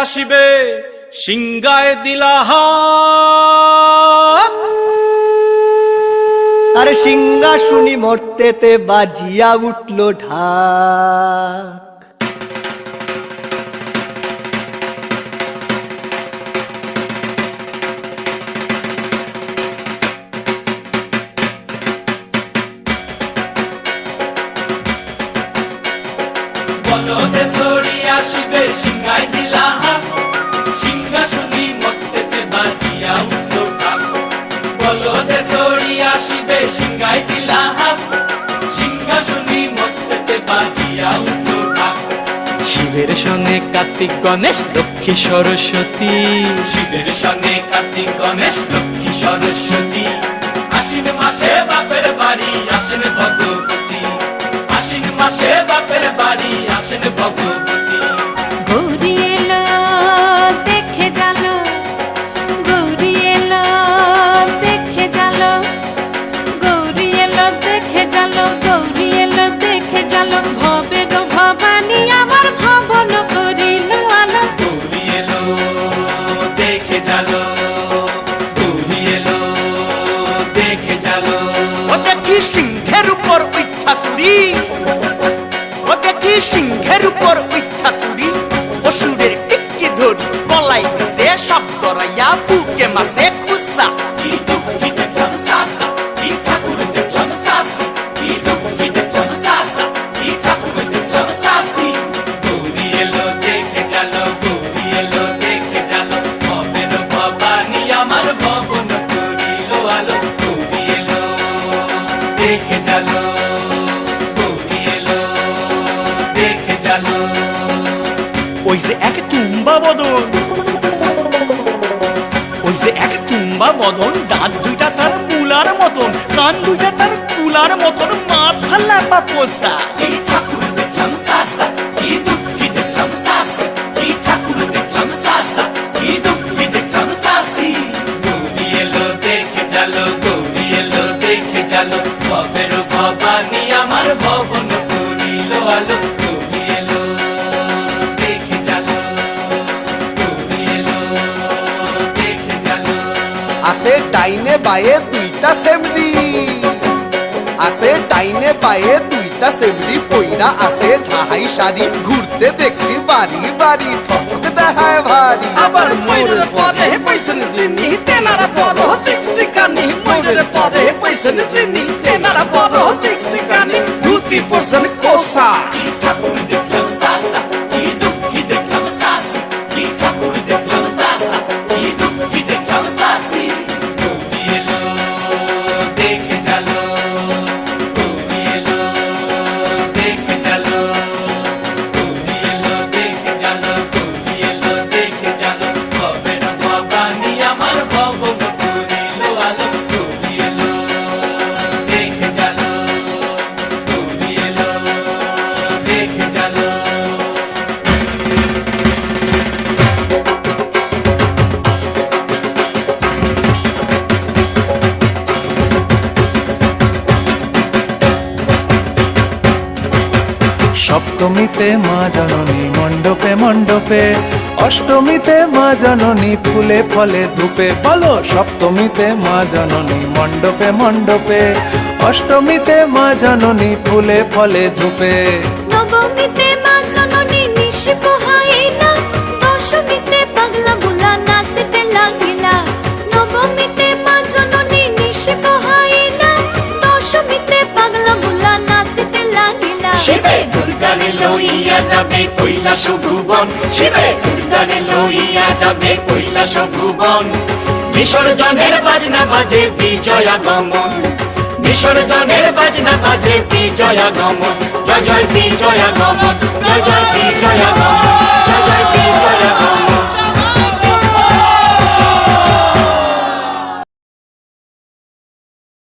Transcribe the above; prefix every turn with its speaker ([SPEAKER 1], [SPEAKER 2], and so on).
[SPEAKER 1] আসিবে সিংগায় দিলা হাত।
[SPEAKER 2] আরে সিংহা শুনি মর্তেতে বাজিয়া উঠল ঢাক।
[SPEAKER 1] বলদে সরি আসিবে সিংগায় দিলা হাত। সিংহা শুনি মর্তেতে বাজিয়া উঠল ঢাক। বলদে সরি আসিবে সিংগায় দিলা হাত। সিংহা শুনি মর্তেতে বাজিয়া উঠল ঢাক। শিবের সঙ্গে কার্তিক গণেশ লক্ষ্মী সরস্বতী। শিবের সঙ্গে কার্তিক গণেশ লক্ষ্মী সরস্বতী। আশ্বিন মাসে বাপের বাড়ি আসেন ভগবতী। আশ্বিন মাসে বাপের বাড়ি আসেন ভগবতী।
[SPEAKER 3] গৌরী এলো দেখে জালো, গৌরী এলো দেখে জালো, গৌরী এলো দেখে জালো, গৌরী এলো দেখে জালো। ভবের ভবানী আমার ভবন করিল আলো।
[SPEAKER 1] গৌরী এলো দেখে জালো, গৌরী এলো দেখে জালো। ও দেখি সিংহের উপর উঠা ছুরি, ও দেখি সিংহের উপর উঠা ছুরি। অসুরের টিকি ধরি গলায় গেছে সব জড়াইয়া বুকে মারছে খুসা। কি দুঃখ কি দেখলাম সাসা, কি ঠাকুর দেখলাম সাসি। কি দুঃখ কি দেখলাম সাসা, কি ঠাকুর দেখলাম সাসি। গৌরী এলো দেখে জালো, গৌরী এলো দেখে জালো। ভবের ভবানী আমার ভবন করিল আলো। গৌরী এলো দেখে জালো, গৌরী এলো দেখে জালো। ওই যে এক তুম্বা বদন, ওই যে এক তুম্বা বদন। দাঁত দুইটা তার মূলার মতন, কান দুইটা তার কুলার মতন, মাথা লাপা পোষা। এই ঠাকুর দেখলাম সাসা, কি দুঃখী দেখলাম সাসি। এই ঠাকুর দেখলাম সাসা, কি দুঃখী দেখলাম সাসি। গৌরী এলো দেখে জালো, গৌরী এলো দেখে জালো। ভবের ভবানী আমার ভবন করিল আলো। গৌরী এলো দেখে জালো, গৌরী এলো দেখে জালো।
[SPEAKER 4] আছে ডাইনে বায়ে দুইটা সেমরি, আছে ডাইনে বায়ে দুইটা সেমরি। পইরা আছে ঢাহাই শাড়ি, ঘুরতে দেখছি বাড়ি বাড়ি, ঠক দেখায় ভারী।
[SPEAKER 5] আবার ময়ূরের পরে পয়সন চিনি, তেনারা বড় শিক্ষিকানি। ময়ূরের পরে পয়সন চিনি, তেনারা বড় শিক্ষিকানি। ধুতি পরছেন কোসা।
[SPEAKER 1] কি ঠাকুর দেখলাম সাসা, কি দুঃখী দেখলাম সাসি। কি ঠাকুর দেখলাম সাসা, কি দুঃখী দেখলাম সাসি। গৌরী এলো দেখে জালো, গৌরী এলো দেখে জালো, গৌরী এলো দেখে জালো, গৌরী এলো দেখে জালো। ভবের ভবানী আমার ভবন করিল আলো। গৌরী এলো দেখে জালো, গৌরী এলো দেখে জালো।
[SPEAKER 6] সপ্তমীতে মা জননী মণ্ডপে মণ্ডপে, অষ্টমীতে মা জননী ফুলে ফলে ধূপে। বলো সপ্তমীতে মা জননী মণ্ডপে মণ্ডপে, অষ্টমীতে মা জননী ফুলে ফলে ধূপে।
[SPEAKER 3] নবমীতে মা জননী নিশি পোহাইলা, দশমীতে পাগলা বুলা নাচতে লাগিলা। নবমীতে মা জননী নিশি পোহাইলা, দশমীতে পাগলা বুলা নাচতে লাগিলা।
[SPEAKER 1] শিবে দুর্গারে লইয়া যাবে কৈলাস ভুবন। শিবে দুর্গারে লইয়া যাবে কৈলাস ভুবন। বিসর্জনের বাজনা বাজে বিজয়াগমন, বিসর্জনের বাজনা বাজে বিজয়াগমন। জয় জয় বিজয়াগমন, জয়